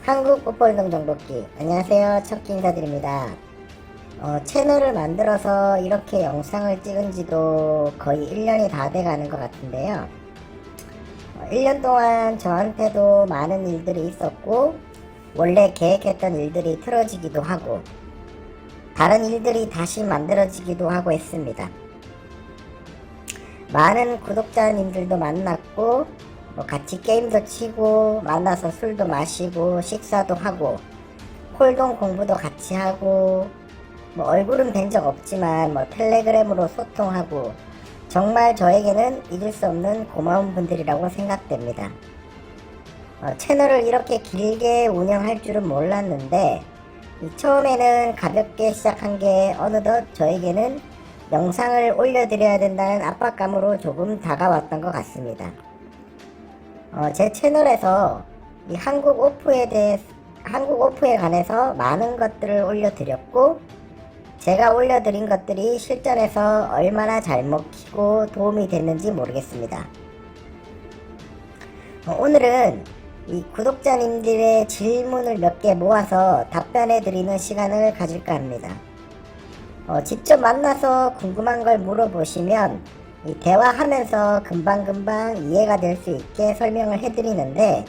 한국 오폴동 정복기. 안녕하세요. 첫 끼 인사드립니다. 채널을 만들어서 이렇게 영상을 찍은 지도 거의 1년이 다 돼가는 것 같은데요. 1년 동안 저한테도 많은 일들이 있었고, 원래 계획했던 일들이 틀어지기도 하고, 다른 일들이 다시 만들어지기도 하고 했습니다. 많은 구독자님들도 만났고, 같이 게임도 치고, 만나서 술도 마시고, 식사도 하고, 홀동 공부도 같이 하고, 얼굴은 뵌 적 없지만 텔레그램으로 소통하고, 정말 저에게는 잊을 수 없는 고마운 분들이라고 생각됩니다. 채널을 이렇게 길게 운영할 줄은 몰랐는데, 처음에는 가볍게 시작한 게 어느덧 저에게는 영상을 올려드려야 된다는 압박감으로 조금 다가왔던 것 같습니다. 제 채널에서 이 한국 오프에 관해서 많은 것들을 올려드렸고, 제가 올려드린 것들이 실전에서 얼마나 잘 먹히고 도움이 됐는지 모르겠습니다. 오늘은 이 구독자님들의 질문을 몇 개 모아서 답변해 드리는 시간을 가질까 합니다. 직접 만나서 궁금한 걸 물어보시면 이 대화하면서 금방금방 이해가 될 수 있게 설명을 해드리는데,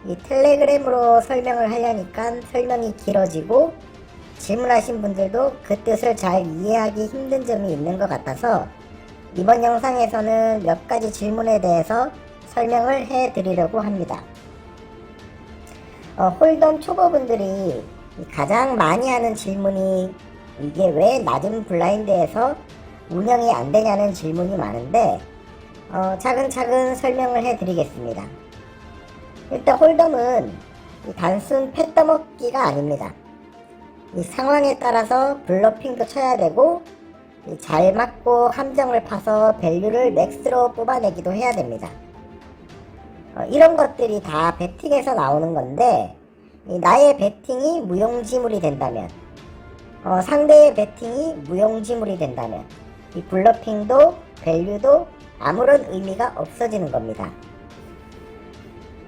이 텔레그램으로 설명을 하려니까 설명이 길어지고 질문하신 분들도 그 뜻을 잘 이해하기 힘든 점이 있는 것 같아서 이번 영상에서는 몇 가지 질문에 대해서 설명을 해드리려고 합니다. 홀덤 초보분들이 가장 많이 하는 질문이 이게 왜 낮은 블라인드에서 운영이 안 되냐는 질문이 많은데, 차근차근 설명을 해드리겠습니다. 일단 홀덤은 단순 패 떠먹기가 아닙니다. 이 상황에 따라서 블러핑도 쳐야 되고, 잘 맞고 함정을 파서 밸류를 맥스로 뽑아내기도 해야 됩니다. 이런 것들이 다 배팅에서 나오는 건데, 나의 배팅이 무용지물이 된다면, 상대의 배팅이 무용지물이 된다면 이 블러핑도 밸류도 아무런 의미가 없어지는 겁니다.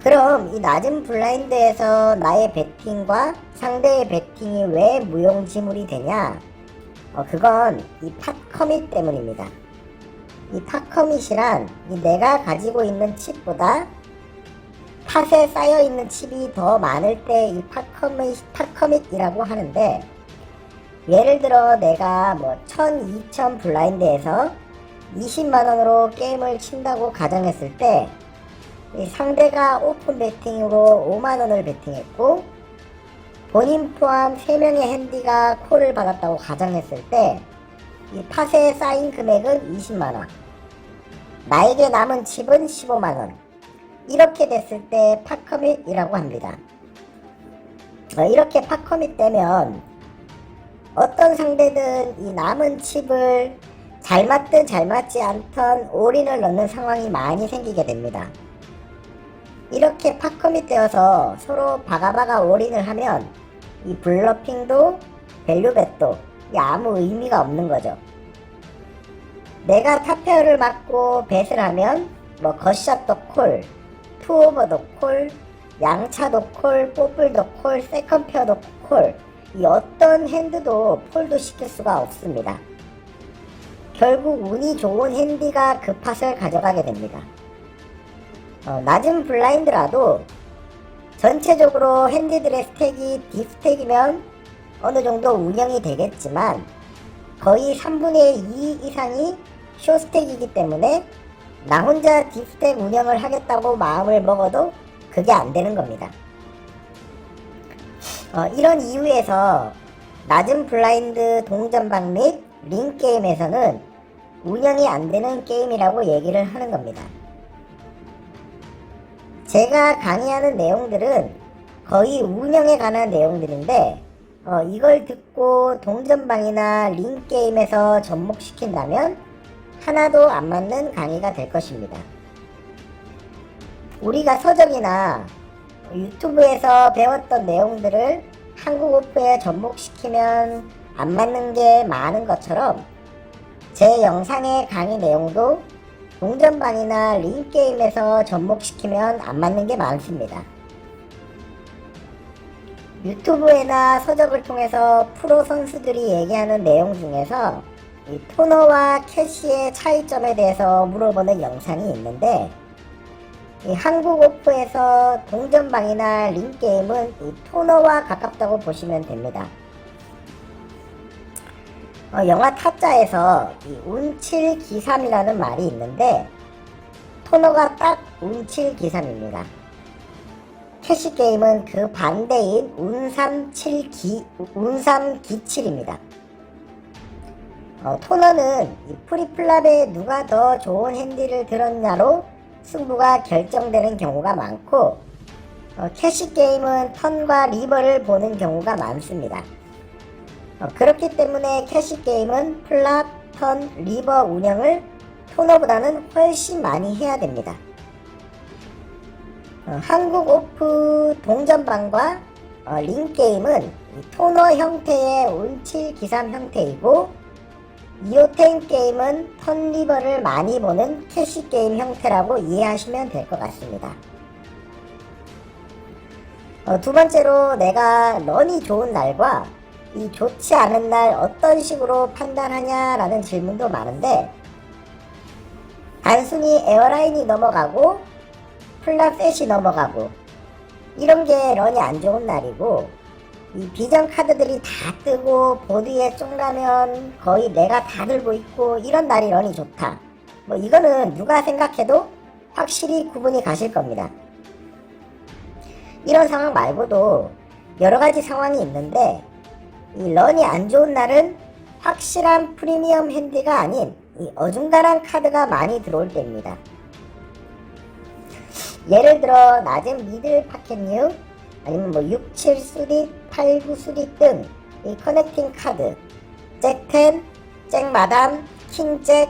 그럼 이 낮은 블라인드에서 나의 배팅과 상대의 배팅이 왜 무용지물이 되냐? 그건 이 팟 커밋 때문입니다. 이 팟 커밋이란 내가 가지고 있는 칩보다 팟에 쌓여있는 칩이 더 많을 때 이 팟 커밋이라고 하는데, 예를 들어 내가 1000, 2000 블라인드에서 20만원으로 게임을 친다고 가정했을 때, 이 상대가 오픈 배팅으로 5만원을 배팅했고 본인 포함 3명의 핸디가 콜을 받았다고 가정했을 때, 이 팟에 쌓인 금액은 20만원, 나에게 남은 칩은 15만원, 이렇게 됐을 때 팟커밋이라고 합니다. 이렇게 팟커밋 되면 어떤 상대든 이 남은 칩을 잘 맞든 잘 맞지 않던 올인을 넣는 상황이 많이 생기게 됩니다. 이렇게 팟커밋 되어서 서로 바가바가 올인을 하면 이 블러핑도 밸류벳도 아무 의미가 없는 거죠. 내가 탑페어를 맞고 벳을 하면 겉샷도 콜, 투오버도 콜, 양차도 콜, 뽀플도 콜, 세컨페어도 콜, 이 어떤 핸드도 폴드 시킬 수가 없습니다. 결국 운이 좋은 핸디가 그 팟을 가져가게 됩니다. 낮은 블라인드라도 전체적으로 핸디들의 스택이 딥스택이면 어느 정도 운영이 되겠지만, 거의 3분의 2 이상이 쇼스택이기 때문에 나 혼자 딥스택 운영을 하겠다고 마음을 먹어도 그게 안 되는 겁니다. 이런 이유에서 낮은 블라인드 동전방 및 링게임에서는 운영이 안 되는 게임이라고 얘기를 하는 겁니다. 제가 강의하는 내용들은 거의 운영에 관한 내용들인데, 이걸 듣고 동전방이나 링게임에서 접목시킨다면 하나도 안 맞는 강의가 될 것입니다. 우리가 서적이나 유튜브에서 배웠던 내용들을 한국 오프에 접목시키면 안 맞는 게 많은 것처럼, 제 영상의 강의 내용도 동전방이나 링게임에서 접목시키면 안 맞는 게 많습니다. 유튜브에나 서적을 통해서 프로 선수들이 얘기하는 내용 중에서 이 토너와 캐시의 차이점에 대해서 물어보는 영상이 있는데, 이 한국 오프에서 동전방이나 링게임은 이 토너와 가깝다고 보시면 됩니다. 영화 타짜에서 이 운칠기삼이라는 말이 있는데, 토너가 딱 운칠기삼입니다. 캐시게임은 그 반대인 운삼기칠입니다. 토너는 이 프리플랍에 누가 더 좋은 핸디를 들었냐로 승부가 결정되는 경우가 많고, 캐시게임은 턴과 리버를 보는 경우가 많습니다. 그렇기 때문에 캐시게임은 플랍, 턴, 리버 운영을 토너보다는 훨씬 많이 해야 됩니다. 한국 오프 동전방과 링게임은 토너 형태의 운칠기삼 형태이고, 이오텐 게임은 턴 리버를 많이 보는 캐시게임 형태라고 이해하시면 될 것 같습니다. 두 번째로, 내가 런이 좋은 날과 이 좋지 않은 날 어떤 식으로 판단하냐라는 질문도 많은데, 단순히 에어라인이 넘어가고 플랍셋이 넘어가고 이런 게 런이 안 좋은 날이고, 이 비전 카드들이 다 뜨고 보드에 쫑라면 거의 내가 다 들고 있고 이런 날이 런이 좋다, 뭐 이거는 누가 생각해도 확실히 구분이 가실 겁니다. 이런 상황 말고도 여러가지 상황이 있는데, 이 런이 안 좋은 날은 확실한 프리미엄 핸디가 아닌 이 어중간한 카드가 많이 들어올 때입니다. 예를 들어 낮은 미들 파켓류, 아니면 뭐 6, 7 수릿, 8, 9 수릿 등 이 커넥팅 카드, 잭10, 잭마담, 킹잭,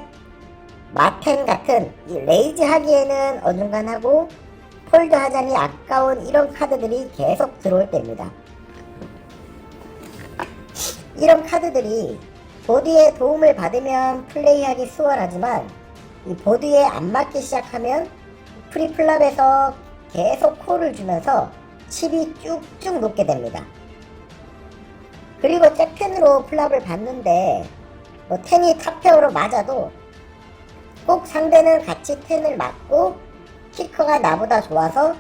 마텐 같은 이 레이즈 하기에는 어중간하고 폴드 하자니 아까운 이런 카드들이 계속 들어올 때입니다. 이런 카드들이 보드에 도움을 받으면 플레이하기 수월하지만, 이 보드에 안 맞기 시작하면 프리플랍에서 계속 콜을 주면서 칩이 쭉쭉 높게 됩니다. 그리고 잭10으로 플랍을 받는데 뭐 10이 탑페어로 맞아도 꼭 상대는 같이 10을 맞고 키커가 나보다 좋아서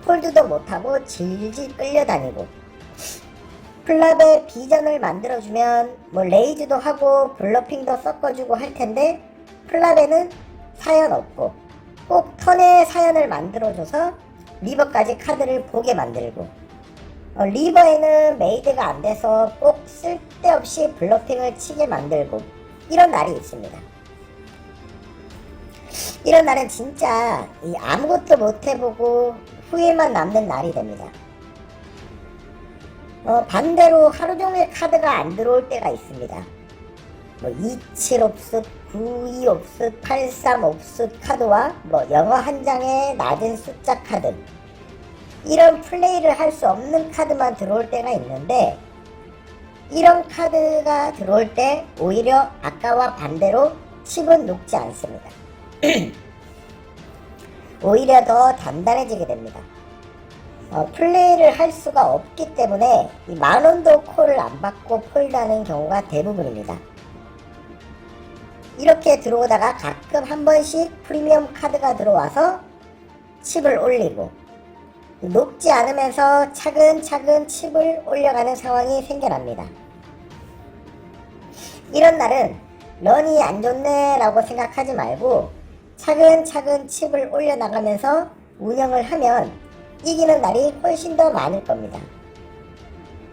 폴드도 못하고 질질 끌려다니고, 플랍에 비전을 만들어주면 뭐 레이즈도 하고 블러핑도 섞어주고 할 텐데, 플랍에는 사연 없고 꼭 턴에 사연을 만들어줘서 리버까지 카드를 보게 만들고, 리버에는 메이드가 안 돼서 꼭 쓸데없이 블러핑을 치게 만들고, 이런 날이 있습니다. 이런 날은 진짜 아무것도 못 해보고 후회만 남는 날이 됩니다. 반대로 하루 종일 카드가 안 들어올 때가 있습니다. 뭐 27 옵스, 92 옵스, 83 옵스 카드와 뭐 영어 한 장의 낮은 숫자 카드, 이런 플레이를 할 수 없는 카드만 들어올 때가 있는데, 이런 카드가 들어올 때 오히려 아까와 반대로 칩은 녹지 않습니다. 오히려 더 단단해지게 됩니다. 플레이를 할 수가 없기 때문에 이 만원도 콜을 안 받고 폴드하는 경우가 대부분입니다. 이렇게 들어오다가 가끔 한 번씩 프리미엄 카드가 들어와서 칩을 올리고, 녹지 않으면서 차근차근 칩을 올려가는 상황이 생겨납니다. 이런 날은 런이 안 좋네 라고 생각하지 말고 차근차근 칩을 올려나가면서 운영을 하면 이기는 날이 훨씬 더 많을 겁니다.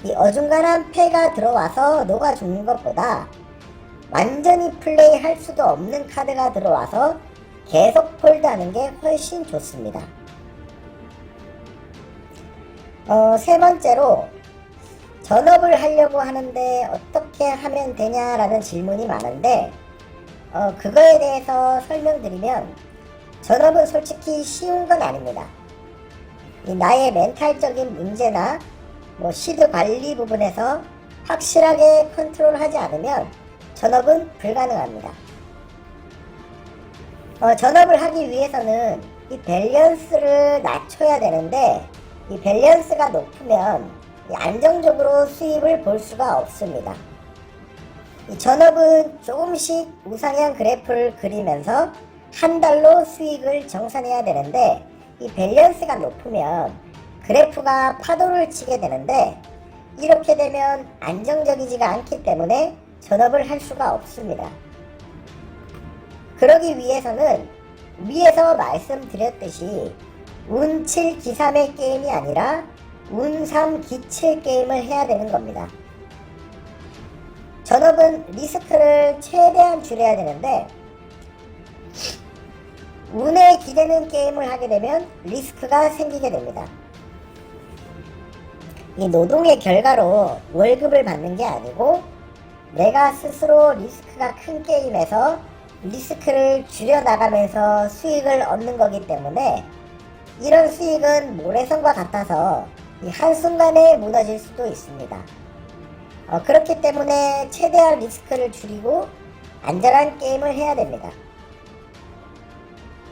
이 어중간한 패가 들어와서 녹아 죽는 것보다 완전히 플레이 할 수도 없는 카드가 들어와서 계속 폴드하는 게 훨씬 좋습니다. 세 번째로, 전업을 하려고 하는데 어떻게 하면 되냐라는 질문이 많은데, 그거에 대해서 설명드리면, 전업은 솔직히 쉬운 건 아닙니다. 나의 멘탈적인 문제나 뭐 시드 관리 부분에서 확실하게 컨트롤하지 않으면 전업은 불가능합니다. 전업을 하기 위해서는 이 밸런스를 낮춰야 되는데, 이 밸런스가 높으면 안정적으로 수입을 볼 수가 없습니다. 이 전업은 조금씩 우상향 그래프를 그리면서 한 달로 수익을 정산해야 되는데, 이 밸런스가 높으면 그래프가 파도를 치게 되는데, 이렇게 되면 안정적이지가 않기 때문에 전업을 할 수가 없습니다. 그러기 위해서는 위에서 말씀드렸듯이 운7 기삼의 게임이 아니라 운3 기칠 게임을 해야 되는 겁니다. 전업은 리스크를 최대한 줄여야 되는데, 운에 기대는 게임을 하게 되면 리스크가 생기게 됩니다. 이 노동의 결과로 월급을 받는 게 아니고, 내가 스스로 리스크가 큰 게임에서 리스크를 줄여나가면서 수익을 얻는 거기 때문에, 이런 수익은 모래성과 같아서 한순간에 무너질 수도 있습니다. 그렇기 때문에 최대한 리스크를 줄이고 안전한 게임을 해야 됩니다.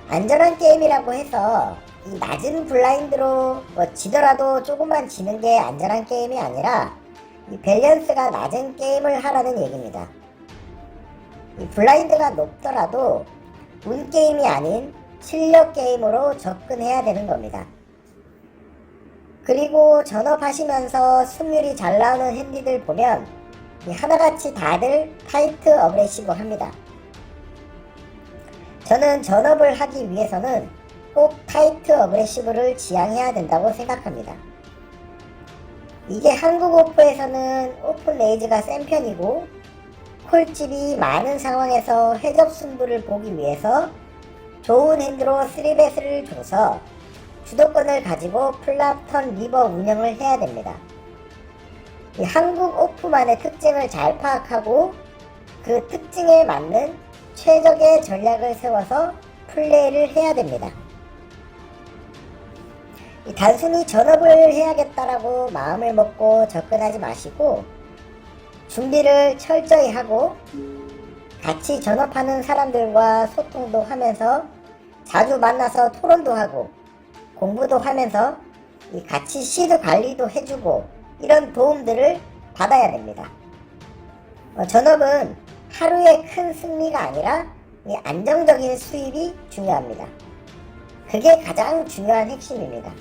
안전한 게임이라고 해서 이 낮은 블라인드로 지더라도 조금만 지는 게 안전한 게임이 아니라, 이 밸런스가 낮은 게임을 하라는 얘기입니다. 이 블라인드가 높더라도 운 게임이 아닌 실력 게임으로 접근해야 되는 겁니다. 그리고 전업하시면서 승률이 잘 나오는 핸디들 보면 하나같이 다들 타이트 어그레시브 합니다. 저는 전업을 하기 위해서는 꼭 타이트 어그레시브를 지향해야 된다고 생각합니다. 이게 한국 오프에서는 오픈 레이즈가 센 편이고, 콜집이 많은 상황에서 해접 승부를 보기 위해서 좋은 핸드로 3배스를 줘서 주도권을 가지고 플랍 턴 리버 운영을 해야 됩니다. 이 한국 오프만의 특징을 잘 파악하고 그 특징에 맞는 최적의 전략을 세워서 플레이를 해야 됩니다. 단순히 전업을 해야겠다라고 마음을 먹고 접근하지 마시고, 준비를 철저히 하고 같이 전업하는 사람들과 소통도 하면서 자주 만나서 토론도 하고 공부도 하면서 같이 시드 관리도 해주고, 이런 도움들을 받아야 됩니다. 전업은 하루의 큰 승리가 아니라 안정적인 수입이 중요합니다. 그게 가장 중요한 핵심입니다.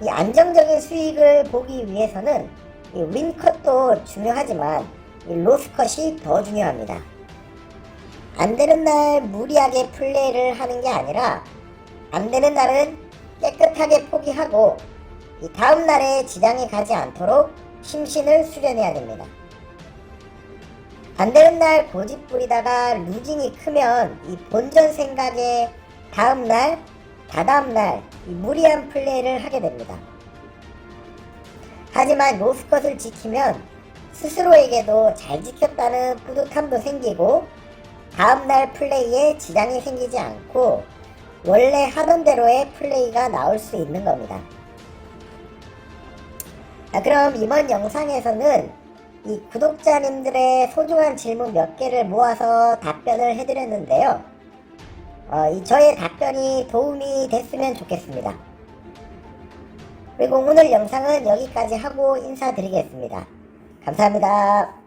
이 안정적인 수익을 보기 위해서는 이 윈컷도 중요하지만 이 로스컷이 더 중요합니다. 안 되는 날 무리하게 플레이를 하는 게 아니라, 안 되는 날은 깨끗하게 포기하고 이 다음 날에 지장이 가지 않도록 심신을 수련해야 됩니다. 안 되는 날 고집 부리다가 루징이 크면 이 본전 생각에 다음 날, 다다음 날 무리한 플레이를 하게 됩니다. 하지만 로스컷을 지키면 스스로에게도 잘 지켰다는 뿌듯함도 생기고, 다음날 플레이에 지장이 생기지 않고 원래 하던 대로의 플레이가 나올 수 있는 겁니다. 그럼 이번 영상에서는 이 구독자님들의 소중한 질문 몇 개를 모아서 답변을 해드렸는데요. 저의 답변이 도움이 됐으면 좋겠습니다. 그리고 오늘 영상은 여기까지 하고 인사드리겠습니다. 감사합니다.